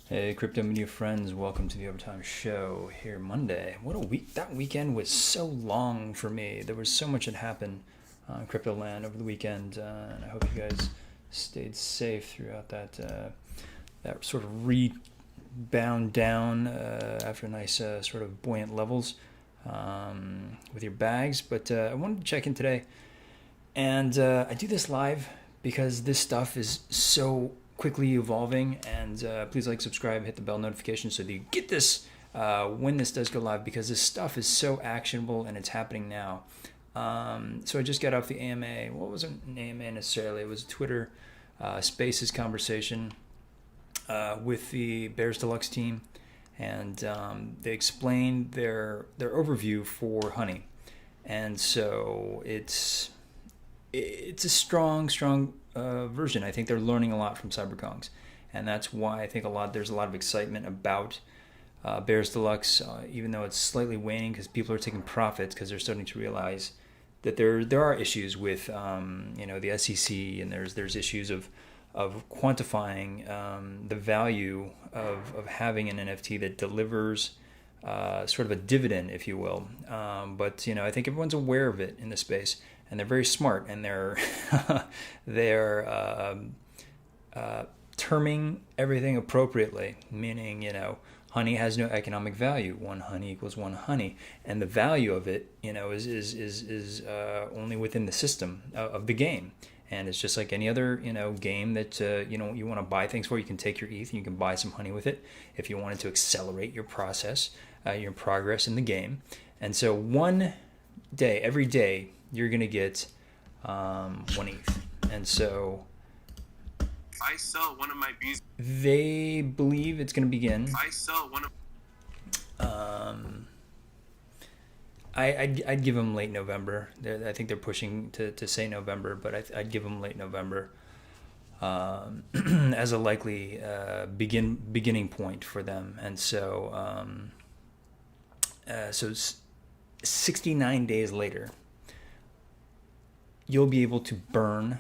Hey, crypto media friends, welcome to the Overtime Show here Monday. What a week! That weekend was so long for me. There was so much that happened in crypto land over the weekend, and I hope you guys stayed safe throughout that sort of rebound down after nice sort of buoyant levels with your bags. But I wanted to check in today, and I do this live because this stuff is so quickly evolving, and please like, subscribe, hit the bell notification so that you get this when this does go live, because this stuff is so actionable and it's happening now. So I just got off the AMA. Well, it wasn't an AMA necessarily. It was a Twitter Spaces conversation with the Bears Deluxe team, and they explained their overview for Honey. And so it's a strong version. I think they're learning a lot from CyberKongZ, and that's why I think there's a lot of excitement about Bears Deluxe, even though it's slightly waning because people are taking profits because they're starting to realize that there are issues with the SEC, and there's issues of quantifying the value of having an NFT that delivers sort of a dividend, if you will. But I think everyone's aware of it in the space, and they're very smart, and they're terming everything appropriately, meaning honey has no economic value. One honey equals one honey, and the value of it is only within the system of the game. And it's just like any other game that you want to buy things for. You can take your ETH and you can buy some honey with it if you wanted to accelerate your process, your progress in the game. And so every day, you're going to get one ETH. And so I sell one of my bees. They believe it's going to begin. I sell one of. I'd give them late November. I think they're pushing to say November, but I'd give them late November as a likely beginning point for them. And so 69 days later, you'll be able to burn.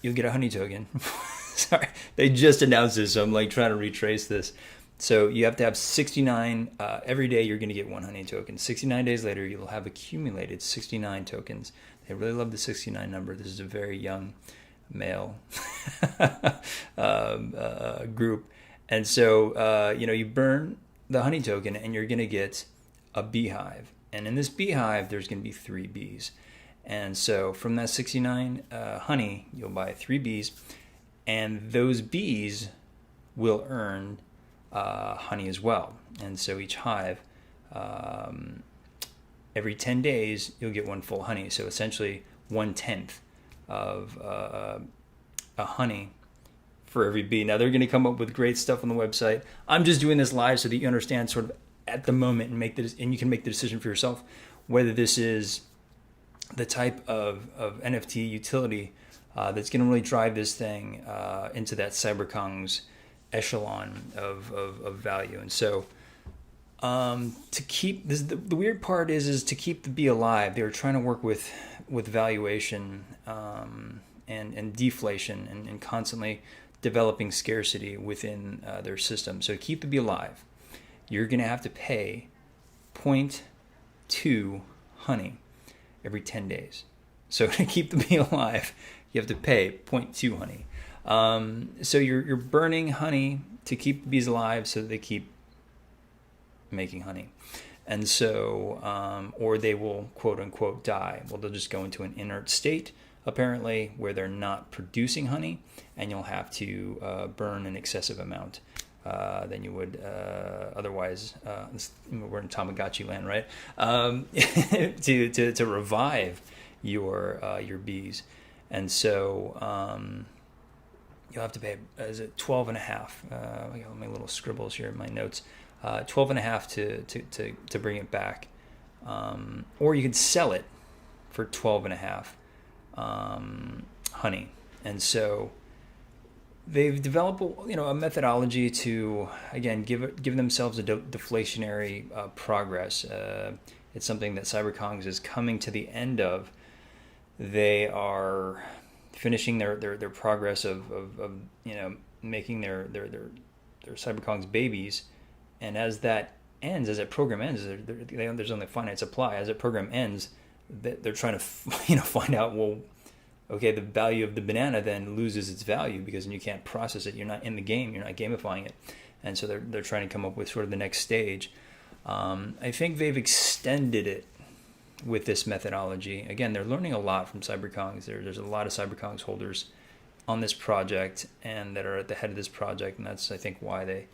You'll get a honey token. Sorry, they just announced this, so I'm like trying to retrace this. So you have to have 69 every day. You're going to get one honey token. 69 days later, you'll have accumulated 69 tokens. They really love the 69 number. This is a very young male group, and so you burn the honey token, and you're going to get a beehive. And in this beehive, there's going to be 3 bees. And so from that 69 honey, you'll buy 3 bees, and those bees will earn honey as well. And so each hive, every 10 days, you'll get 1 full honey. So essentially 1/10 of a honey for every bee. Now they're going to come up with great stuff on the website. I'm just doing this live so that you understand sort of at the moment and you can make the decision for yourself whether this is the type of NFT utility that's going to really drive this thing into that CyberKongZ echelon of value. And so to keep this, the weird part is to keep the bee alive, they were trying to work with valuation and deflation and constantly developing scarcity within their system. So to keep the bee alive, you're going to have to pay 0.2 honey every 10 days. So to keep the bee alive, you have to pay 0.2 honey. So you're burning honey to keep the bees alive so that they keep making honey. And so, or they will quote unquote die. Well, they'll just go into an inert state, apparently, where they're not producing honey, and you'll have to burn an excessive amount than you would otherwise. We're in Tamagotchi land, right? To revive your bees. And so you'll have to pay, is it 12 and a half? I got my little scribbles here in my notes. 12 and a half to bring it back. Or you could sell it for 12 and a half honey. And so they've developed a methodology to, again, give themselves a deflationary progress. It's something that CyberKongZ is coming to the end of. They are finishing their progress of making their CyberKongZ babies, and as that ends, as that program ends, there's only finite supply. As that program ends, they're trying to find out, well, okay, the value of the banana then loses its value because you can't process it. You're not in the game. You're not gamifying it, and so they're trying to come up with sort of the next stage. I think they've extended it with this methodology. Again, they're learning a lot from CyberKongZ. There's a lot of CyberKongZ holders on this project and that are at the head of this project, and that's, I think, why they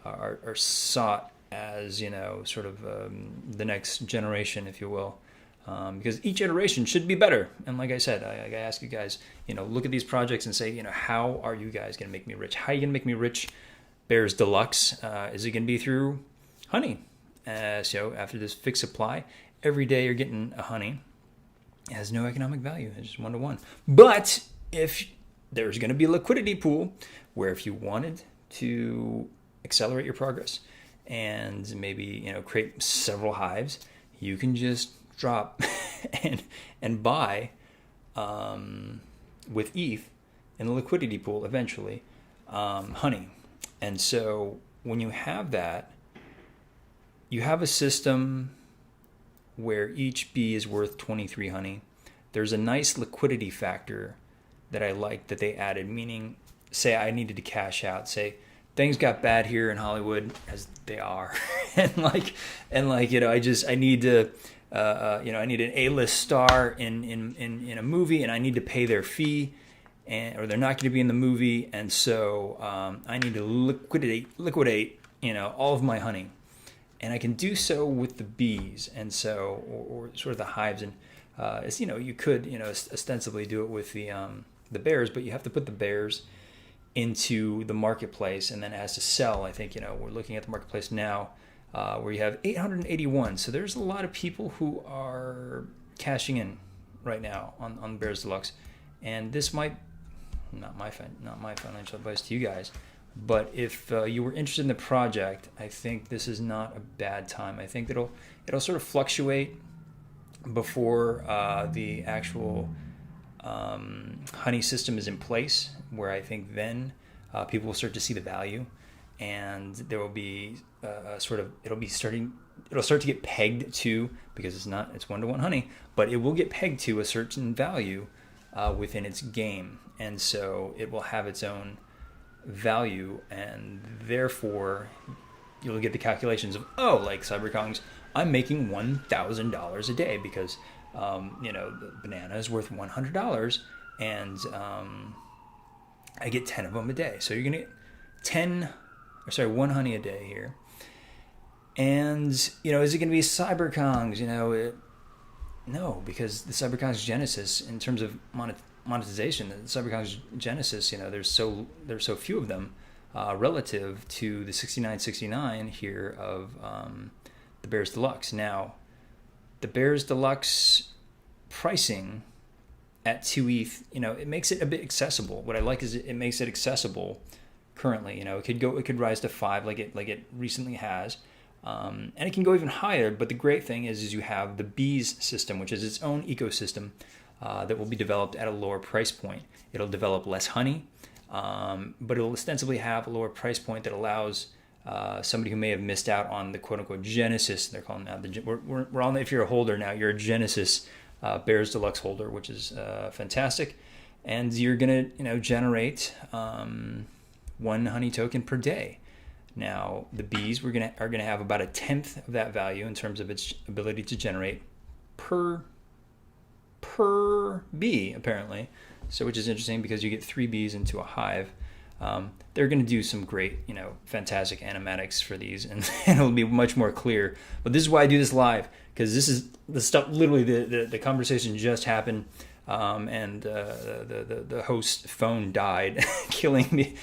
are sought as, sort of the next generation, if you will. Because each iteration should be better. And like I said, I ask you guys, look at these projects and say, how are you guys going to make me rich? How are you going to make me rich? Bears Deluxe, is it going to be through honey? So after this fixed supply, every day you're getting a honey. It has no economic value. It's just 1-to-1. But if there's going to be a liquidity pool where if you wanted to accelerate your progress and maybe, create several hives, you can just drop and buy with ETH in the liquidity pool eventually honey. And so when you have that, you have a system where each bee is worth 23 honey. There's a nice liquidity factor that I like that they added, meaning, say I needed to cash out, say things got bad here in Hollywood, as they are, I need to I need an A-list star in a movie, and I need to pay their fee, or they're not going to be in the movie, and so I need to liquidate all of my honey, and I can do so with the bees, and so or sort of the hives, and you could ostensibly do it with the bears, but you have to put the bears into the marketplace, and then it has to sell. I think we're looking at the marketplace now. Where you have 881. So there's a lot of people who are cashing in right now on Bears Deluxe. And this might, not my financial advice to you guys, but if you were interested in the project, I think this is not a bad time. I think it'll sort of fluctuate before the actual honey system is in place, where I think then people will start to see the value. And there will be it'll start to get pegged to, because it's 1-to-1 honey, but it will get pegged to a certain value within its game, and so it will have its own value, and therefore you'll get the calculations of, like CyberKongZ, I'm making $1,000 a day because the banana is worth $100, and I get 10 of them a day, so you're gonna get 1 honey a day here. And, is it going to be CyberKongZ? No, because the CyberKongZ Genesis, in terms of monetization, the CyberKongZ Genesis, there's so few of them relative to the 69.69 here of the Bears Deluxe. Now, the Bears Deluxe pricing at 2 ETH, it makes it a bit accessible. What I like is it makes it accessible currently. It could rise to 5 like it recently has. And it can go even higher, but the great thing is you have the bees system, which is its own ecosystem that will be developed at a lower price point. It'll develop less honey, but it'll ostensibly have a lower price point that allows somebody who may have missed out on the quote-unquote Genesis, they're calling now, we're on, if you're a holder now, you're a Genesis Bears Deluxe holder, which is fantastic, and you're going to generate 1 honey token per day. Now, the bees are going to have about 1/10 of that value in terms of its ability to generate per bee, apparently. So, which is interesting because you get 3 bees into a hive. They're going to do some great, fantastic animatics for these, and it'll be much more clear. But this is why I do this live, because this is the stuff. Literally, the conversation just happened, and the host's phone died, killing the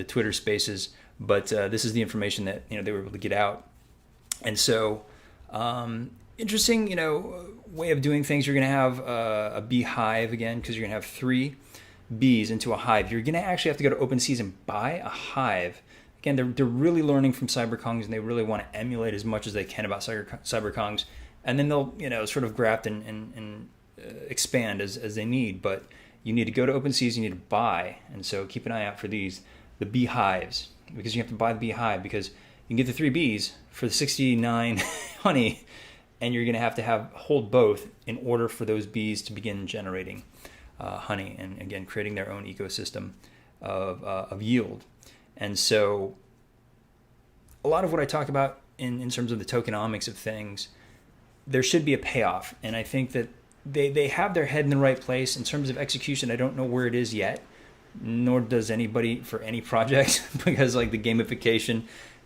Twitter Spaces, but this is the information that they were able to get out, and so interesting way of doing things. You're going to have a beehive again, because you're going to have 3 bees into a hive. You're going to actually have to go to OpenSeas and buy a hive. Again, they're really learning from CyberKongZ, and they really want to emulate as much as they can about CyberKongZ, and then they'll sort of graft and expand as they need. But you need to go to OpenSeas, you need to buy, and so keep an eye out for these, the beehives, because you have to buy the beehive because you can get the 3 bees for the 69 honey, and you're going to have hold both in order for those bees to begin generating honey and again creating their own ecosystem of yield. And so a lot of what I talk about in terms of the tokenomics of things, there should be a payoff, and I think that they have their head in the right place. In terms of execution, I don't know where it is yet, nor does anybody for any project, because like the gamification,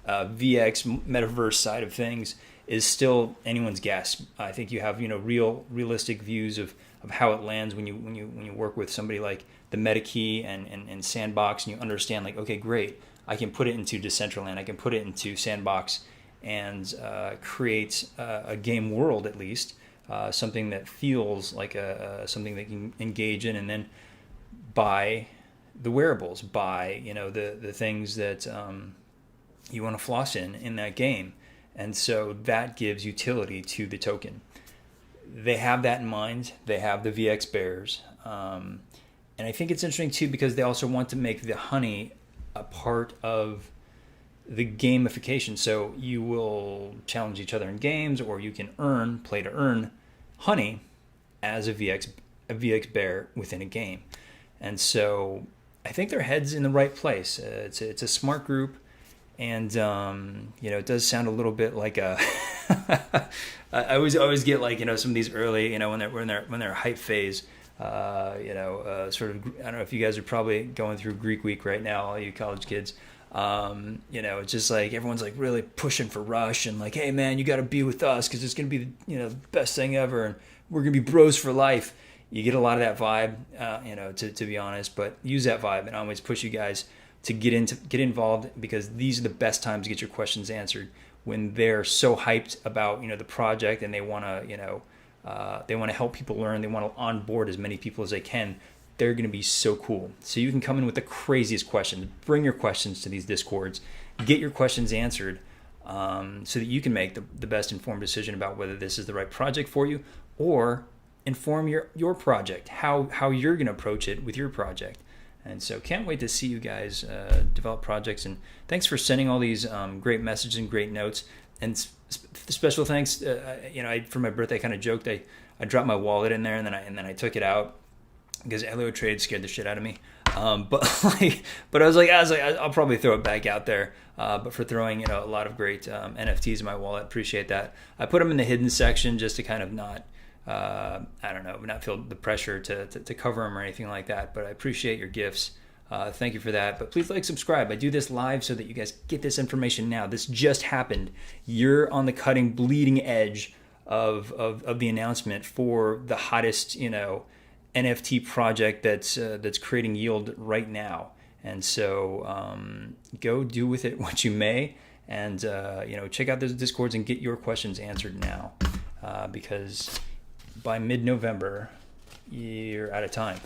VX, metaverse side of things is still anyone's guess. I think you have realistic views of how it lands when you work with somebody like the MetaKey and Sandbox, and you understand like, okay, great, I can put it into Decentraland, I can put it into Sandbox, and create a game world at least. Something that feels like something that you can engage in, and then buy the wearables, buy the things that you want to floss in that game, and so that gives utility to the token. They have that in mind. They have the VX bears, and I think it's interesting too because they also want to make the honey a part of the gamification. So you will challenge each other in games, or you can play to earn honey as a VX bear within a game. And so I think their head's in the right place. It's a smart group, and it does sound a little bit like a I always get like some of these early when they're hype phase. Sort of, I don't know if you guys are probably going through Greek week right now, all you college kids. It's just like everyone's like really pushing for Rush and like, hey man, you got to be with us because it's gonna be the best thing ever, and we're gonna be bros for life. You get a lot of that vibe, to be honest, but use that vibe, and I always push you guys to get involved, because these are the best times to get your questions answered, when they're so hyped about the project, and they want to help people learn, they want to onboard as many people as they can. They're going to be so cool. So you can come in with the craziest questions. Bring your questions to these Discords. Get your questions answered, so that you can make the best informed decision about whether this is the right project for you, or inform your project, how you're going to approach it with your project. And so can't wait to see you guys develop projects. And thanks for sending all these great messages and great notes. And special thanks, for my birthday I kind of joked. I dropped my wallet in there, and then I took it out, because Elio Trade scared the shit out of me. But I was like, I'll probably throw it back out there. But for throwing, a lot of great NFTs in my wallet, appreciate that. I put them in the hidden section just to kind of not feel the pressure to cover them or anything like that. But I appreciate your gifts. Thank you for that. But please subscribe. I do this live so that you guys get this information now. This just happened. You're on the bleeding edge of the announcement for the hottest, NFT project that's creating yield right now. And so go do with it what you may, and check out those Discords and get your questions answered now, because by mid-November you're out of time.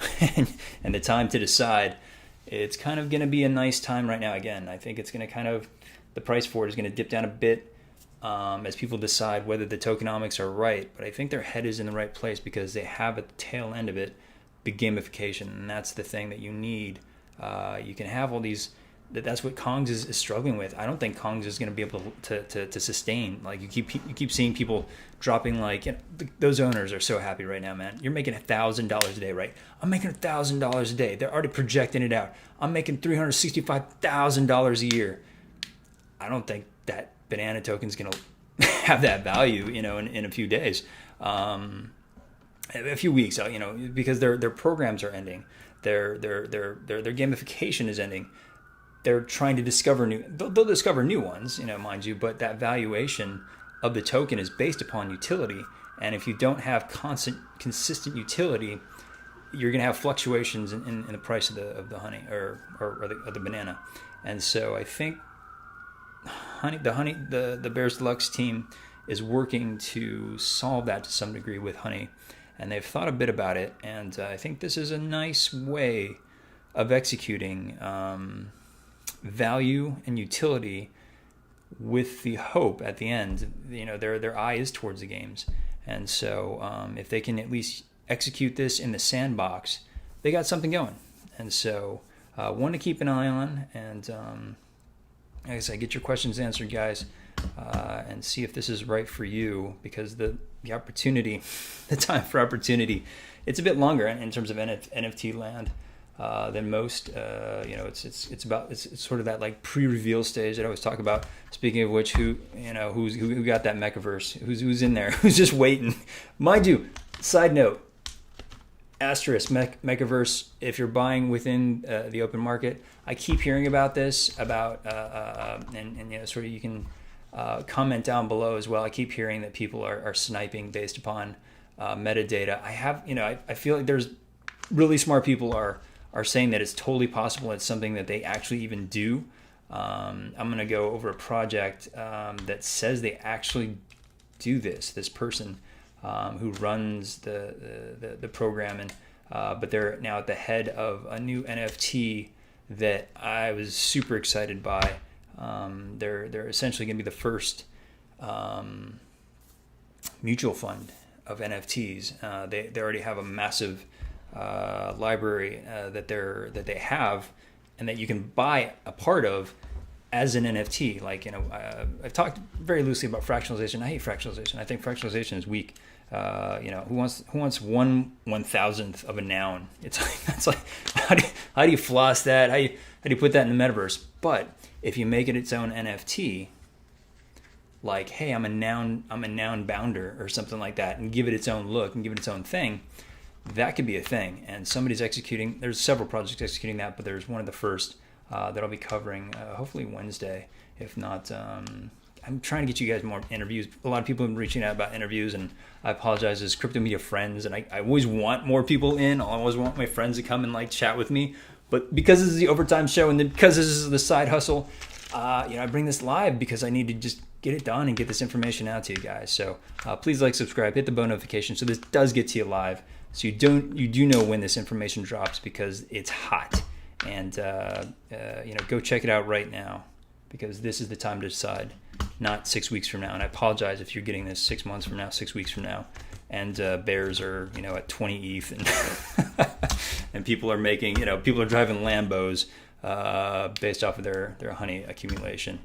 And the time to decide, it's kind of going to be a nice time right now. Again, I think it's going to the price for it is going to dip down a bit as people decide whether the tokenomics are right. But I think their head is in the right place, because they have at the tail end of it the gamification, and that's the thing that you need. You can have all these. That's what KongZ is struggling with. I don't think KongZ is going to be able to sustain. Like you keep seeing people dropping those owners are so happy right now, man. You're making $1,000 a day, right? I'm making $1,000 a day. They're already projecting it out. I'm making $365,000 a year. I don't think that banana token's going to have that value, in a few days, a few weeks, because their programs are ending. Their gamification is ending. They're trying to discover they'll discover new ones, mind you, but that valuation of the token is based upon utility. And if you don't have consistent utility, you're going to have fluctuations in the price of the honey or the banana. And so I think the Bears Deluxe team is working to solve that to some degree with honey, and they've thought a bit about it. And I think this is a nice way of executing value and utility, with the hope at the end, their eye is towards the games. And so if they can at least execute this in the sandbox, they got something going. And so one to keep an eye on, and like I said, get your questions answered, guys, and see if this is right for you, because the opportunity, the time for opportunity, it's a bit longer in terms of NFT land than most. It's sort of that like pre-reveal stage that I always talk about. Speaking of which, who got that Mechaverse? Who's in there? Who's just waiting? Mind you, side note. Asterisk Mechaverse, if you're buying within the open market, I keep hearing about this, and sort of you can comment down below as well. I keep hearing that people are sniping based upon metadata. I feel like there's really smart people are saying that it's totally possible. It's something that they actually even do. I'm going to go over a project that says they actually do this. This person who runs the program, and but they're now at the head of a new NFT that I was super excited by. They're essentially going to be the first mutual fund of NFTs. They already have a massive library that they have, and that you can buy a part of as an NFT. Like, I've talked very loosely about fractionalization. I hate fractionalization. I think fractionalization is weak. Who wants 1/1000th of a noun? It's like how do you floss that? How do you put that in the metaverse? But if you make it its own NFT, like, hey, I'm a noun bounder or something like that, and give it its own look and give it its own thing, that could be a thing. And somebody's executing. There's several projects executing that, but there's one of the first that I'll be covering hopefully Wednesday, if not. I'm trying to get you guys more interviews. A lot of people have been reaching out about interviews, and I apologize as crypto media friends, and I always want more people in. I always want my friends to come and like chat with me. But because this is the overtime show, and because this is the side hustle, I bring this live because I need to just get it done and get this information out to you guys. So please like, subscribe, hit the bell notification so this does get to you live, so you do know when this information drops, because it's hot. And go check it out right now, because this is the time to decide, not 6 weeks from now. And I apologize if you're getting this 6 months from now, 6 weeks from now, and bears are at 20 ETH, and and people are making people are driving Lambos based off of their honey accumulation.